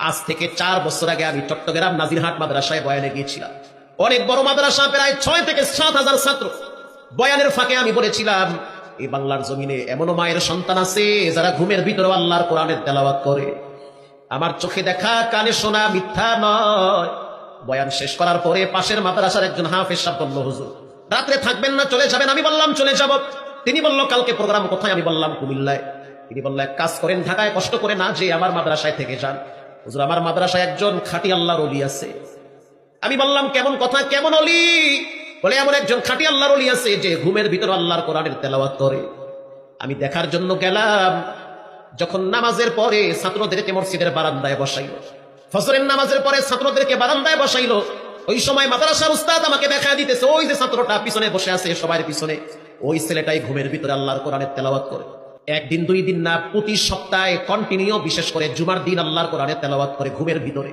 আজ থেকে 4 বছর আগে আমি চট্টগ্রাম নাজিরহাট মাদ্রাসায় বয়ানে গিয়েছিলাম। অনেক বড় মাদ্রাসা, প্রায় 6 থেকে 7,000 ছাত্র। বয়ানের ফাঁকে আমি বলেছিলাম, এই বাংলার জমিনে এমনও মায়ের সন্তান আছে যারা ঘুমের ভিতরে আল্লাহর কোরআনের তেলাওয়াত করে। আমার চোখে দেখা কানে শোনা মিথ্যা নয়। বয়ান শেষ করার পরে পাশের মাদ্রাসার একজন হাফেজ সাহেব বলল, হুজুর রাত্রে থাকবেন না, চলে যাবেন? আমি বললাম চলে যাব। তিনি বলল, কালকে প্রোগ্রাম কোথায়? আমি বললাম কুমিল্লায়। তিনি বলল, এক কাজ করেন, ঢাকায় কষ্ট করে না যে আমার মাদ্রাসায় থেকে যান। হুজুর আমার মাদ্রাসায় একজন খাঁটি আল্লাহর ওলি আছে। আমি বললাম, কেমন কথা, কেমন ওলি? বলে, এমন একজন খাঁটি আল্লাহর ওলি আছে যে ঘুমের ভিতর আল্লাহর কোরআনের তেলাওয়াত করে। আমি দেখার জন্য গেলাম। যখন নামাজের পরে ছাত্রদেরকে মসজিদের বারান্দায় বসাইল, ফজরের নামাজের পরে ছাত্রদেরকে বারান্দায় বসাইল, ওই সময় মাদ্রাসার উস্তাদ আমাকে দেখা দিতেছে, ওই যে ছাত্রটা পিছনে বসে আছে সবার পিছনে, ওই ছেলেটাই ঘুমের ভিতরে আল্লাহর কোরআনের তেলাওয়াত করে। একদিন 2 দিন না, প্রতি সপ্তাহে কন্টিনিউ, বিশেষ করে জুমার দিন আল্লাহর কোরআনের তেলাওয়াত করে ঘুমের ভিতরে।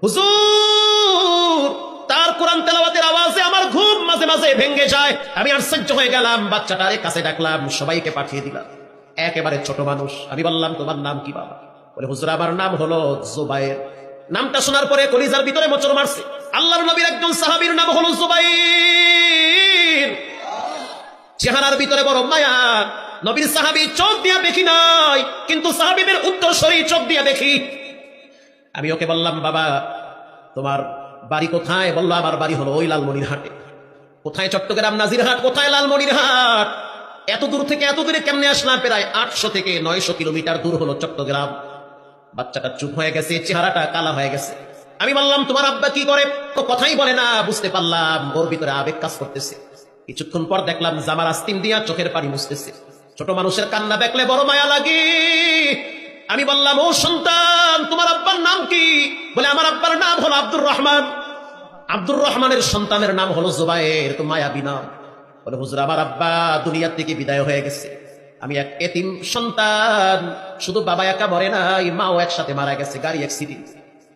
হুজুর তার কোরআন তেলাওয়াতের আওয়াজে আমার ঘুম মাঝে মাঝে ভেঙে যায়। আমি আশ্চর্য হয়ে গেলাম, বাচ্চাটারে কাছে ডাকলাম, সবাইকে পাঠিয়ে দিলাম। একেবারে ছোট মানুষ। আমি বললাম, তোমার নাম কি বাবা? বলে, হুজুর আমার নাম হলো জুবায়ের। নামটা শোনার পরে কলিজার ভিতরে মোচড় মারছে। আল্লাহর নবীর একজন সাহাবীর নাম হলো জুবায়ের। চেহারার ভিতরে বড় মায়া। নবীর সাহাবী চোখ দিয়া দেখি নাই, কিন্তু সাহাবীদের উত্তরসূরি চোখ দিয়া দেখি। আমি ওকে বললাম, বাবা তোমার বাড়ি কোথায়? বললো, আমার বাড়ি হলো ওই লালমনিরহাটে। কোথায়? চট্টগ্রাম নাজিরহাট। কোথায়? লালমনিরহাট। এত দূর থেকে এত দূরে কেমনে আসলাম? প্রায় 800 থেকে 900 কিলোমিটার দূর হলো চট্টগ্রাম। বাচ্চাটা চুপ হয়ে গেছে, চেহারাটা কালা হয়ে গেছে। আমি বললাম, তোমার আব্বা কি করে? তো কথাই বলে না। বুঝতে পারলাম ওর ভিতরে আবেগ কাজ করতেছে। কিছুক্ষণ পর দেখলাম জামার আস্তিন দিয়া চোখের পানি মুছতেছে। ছোট মানুষের কান্না দেখলে বড় মায়া লাগে। আমি বললাম, ও সন্তান, তোমার আব্বার নাম কি? বলে, আমার আব্বার নাম হলো আব্দুর রহমান। আব্দুর রহমানের সন্তানের নাম হলো জুবায়ের। তো মায়াবী নাম। বলে, হুজুর আমার আব্বা দুনিয়ার থেকে বিদায় হয়ে গেছে। আমি এক এতিম সন্তান। শুধু বাবা একা মরে নাই, মাও একসাথে মারা গেছে গাড়ি অ্যাক্সিডেন্ট।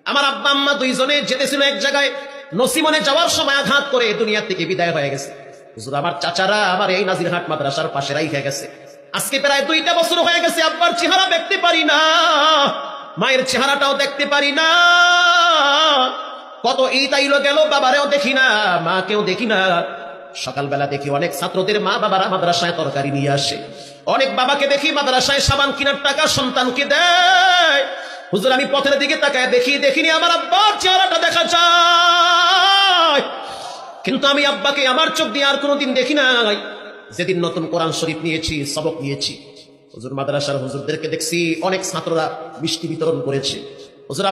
আমার আব্বা আম্মা দুইজনে যেতেছিল এক জায়গায়, নসিমনে যাওয়ার সময় আঘাত করে দুনিয়ার থেকে বিদায় হয়ে গেছে। হুজুর আমার চাচারা আমার এই নাজিরহাট মাদ্রাসার পাশে রাইখা গেছে। আজকে প্রায় 2টা বছর হয়ে গেছে। আব্বার চেহারা দেখতে পারি না, মায়ের চেহারাটাও দেখতে পারি না। কত ঈদ আইলো গেল, বাবারেও দেখি না, মাকেও দেখি না। সকালবেলা দেখি অনেক ছাত্রদের মা বাবারা মাদ্রাসায় তরকারি নিয়ে আসে। অনেক বাবাকে দেখি মাদ্রাসায় সাবান কেনার টাকা সন্তানকে দেয়। হুজুর আমি পথের দিকে তাকায় দেখিনি আমার আব্বার চেহারাটা দেখা যায়, কিন্তু আমি আব্বাকে আমার চোখ দিয়ে আর কোনোদিন দেখি নাই। যেদিন নতুন কোরআন শরীফ নিয়েছি, সবক নিয়েছি, হুজুর মাদ্রাসার হুজুরদেরকে দেখছি, অনেক ছাত্ররা মিষ্টি বিতরণ করেছে।